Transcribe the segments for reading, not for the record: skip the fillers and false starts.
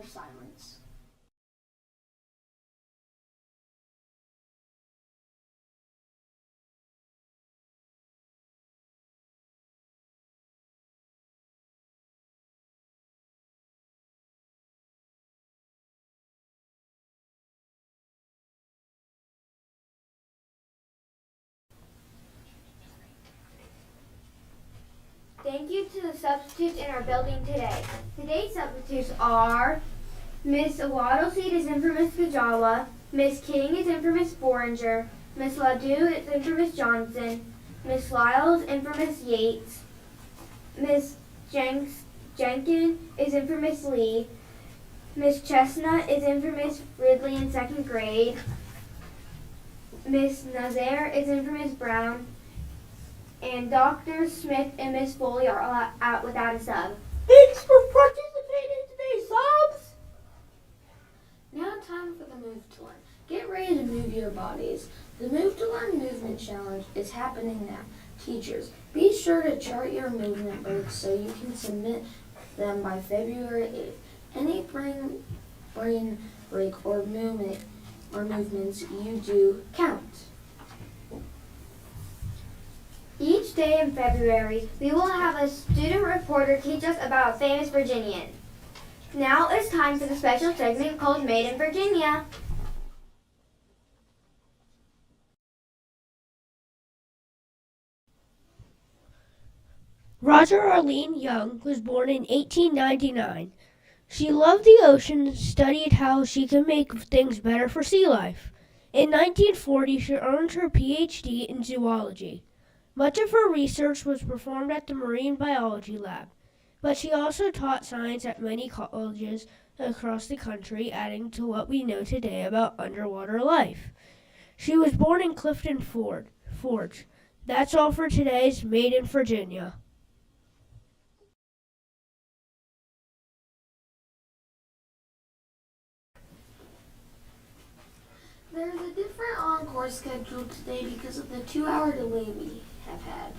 of silence. Thank you to the substitutes in our building today. Today's substitutes are Miss Waddleseed is in for Miss Kajawa, Miss King is in for Miss Boringer, Miss Ladue is in for Miss Johnson, Miss Lyles in for Miss Yates, Miss Jenkin is in for Miss Lee, Miss Chestnut is in for Miss Ridley in second grade, Miss Nazaire is in for Miss Brown, and Dr. Smith and Miss Foley are out without a sub. Thanks for participating today, subs! Now time for the Move to Learn. Get ready to move your bodies. The Move to Learn Movement Challenge is happening now. Teachers, be sure to chart your movement breaks so you can submit them by February 8th. Any brain break or movements you do count. Each day in February, we will have a student reporter teach us about a famous Virginian. Now it's time for the special segment called Made in Virginia. Roger Arlene Young was born in 1899. She loved the ocean and studied how she could make things better for sea life. In 1940, she earned her PhD in zoology. Much of her research was performed at the Marine Biology Lab, but she also taught science at many colleges across the country, adding to what we know today about underwater life. She was born in Clifton Forge. That's all for today's Made in Virginia. There's a different encore schedule today because of the 2-hour delay we have had.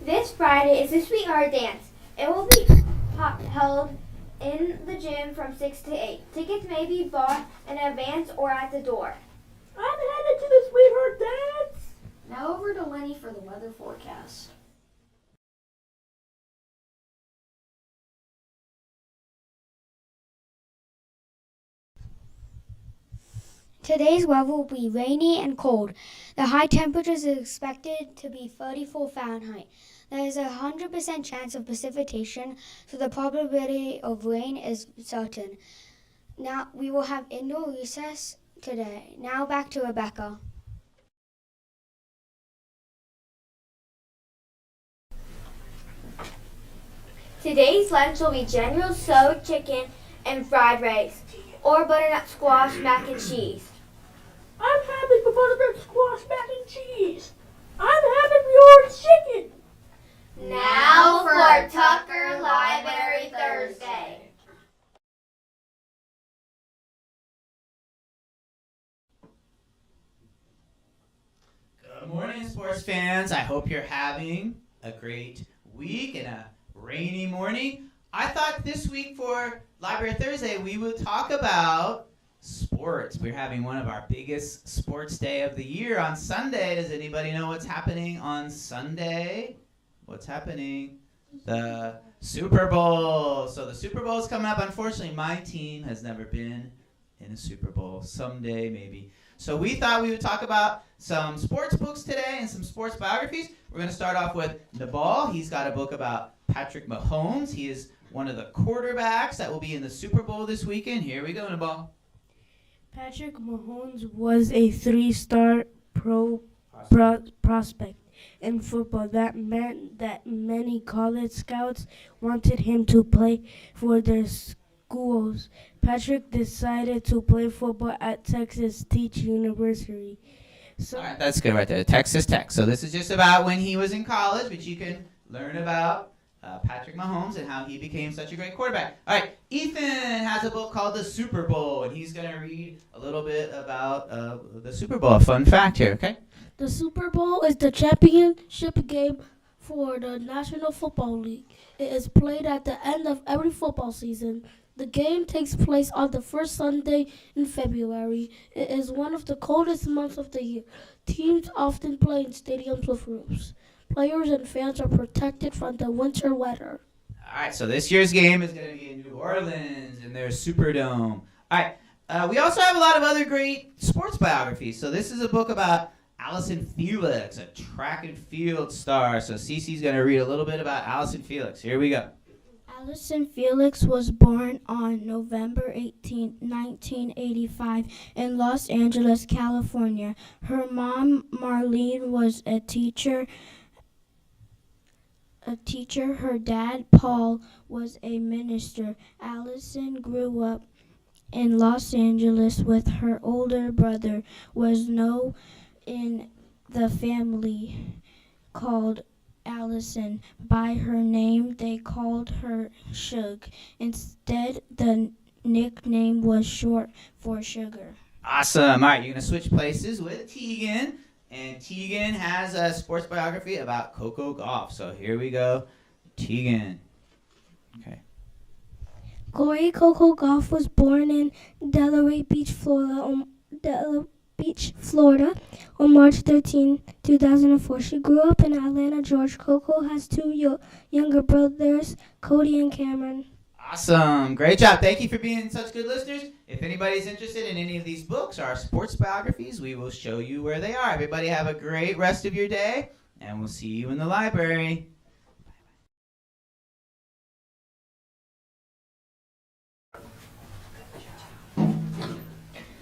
This Friday is the Sweetheart Dance. It will be held in the gym from 6 to 8. Tickets may be bought in advance or at the door. I'm headed to the Sweetheart Dance! Now over to Lenny for the weather forecast. Today's weather will be rainy and cold. The high temperature is expected to be 34 Fahrenheit. There is a 100% chance of precipitation, so the probability of rain is certain. Now we will have indoor recess today. Now back to Rebecca. Today's lunch will be General Tso chicken and fried rice, or butternut squash mac and cheese. I'm having the butternut squash mac and cheese. I'm having your chicken. Now for Tucker Library Thursday. Good morning, sports fans. I hope you're having a great week and a rainy morning. I thought this week for Library Thursday we would talk about sports. We're having one of our biggest sports day of the year on Sunday. Does anybody know what's happening on Sunday? What's happening? The Super Bowl. So the Super Bowl is coming up. Unfortunately, my team has never been in a Super Bowl. Someday, maybe. So we thought we would talk about some sports books today and some sports biographies. We're going to start off with Nabal. He's got a book about Patrick Mahomes. He is one of the quarterbacks that will be in the Super Bowl this weekend. Here we go, Nabal. Patrick Mahomes was a 3-star prospect in football. That meant that many college scouts wanted him to play for their schools. Patrick decided to play football at Texas Tech University. All right, that's good right there. Texas Tech. So this is just about when he was in college, but you can learn about Patrick Mahomes and how he became such a great quarterback. All right, Ethan has a book called The Super Bowl, and he's going to read a little bit about the Super Bowl. A fun fact here, okay? The Super Bowl is the championship game for the National Football League. It is played at the end of every football season. The game takes place on the first Sunday in February. It is one of the coldest months of the year. Teams often play in stadiums with roofs. Players and fans are protected from the winter weather. All right, so this year's game is going to be in New Orleans in their Superdome. All right, we also have a lot of other great sports biographies. So this is a book about Allison Felix, a track and field star. So Cece's going to read a little bit about Allison Felix. Here we go. Allison Felix was born on November 18, 1985 in Los Angeles, California. Her mom, Marlene, was a teacher. Her dad, Paul, was a minister. Allison grew up in Los Angeles with her older brother, was known in the family called Allison. By her name, they called her Shug. Instead, the nickname was short for Sugar. Awesome. All right, you're going to switch places with Tegan. And Tegan has a sports biography about Coco Gauff. So here we go. Tegan. Okay. Corey Coco Gauff was born in Delray Beach, Florida on March 13, 2004. She grew up in Atlanta, Georgia. Coco has two younger brothers, Cody and Cameron. Awesome. Great job. Thank you for being such good listeners. If anybody's interested in any of these books or our sports biographies, we will show you where they are. Everybody have a great rest of your day, and we'll see you in the library.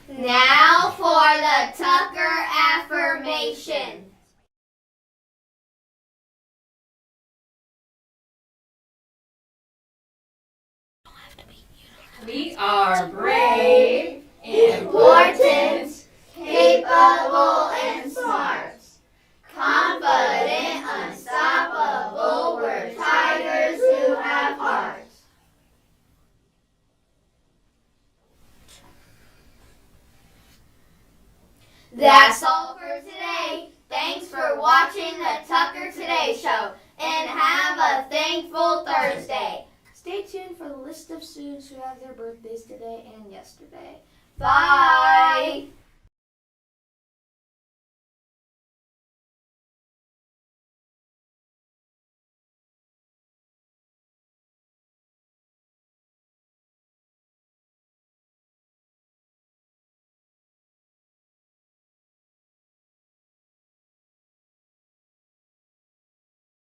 Now for the Tucker affirmation. We are brave, Important, capable, and smart. Confident, unstoppable, we're tigers who have heart. That's all for today. Thanks for watching the Tucker Today Show, and have a thankful Thursday. Stay tuned for the list of students who have their birthdays today and yesterday. Bye.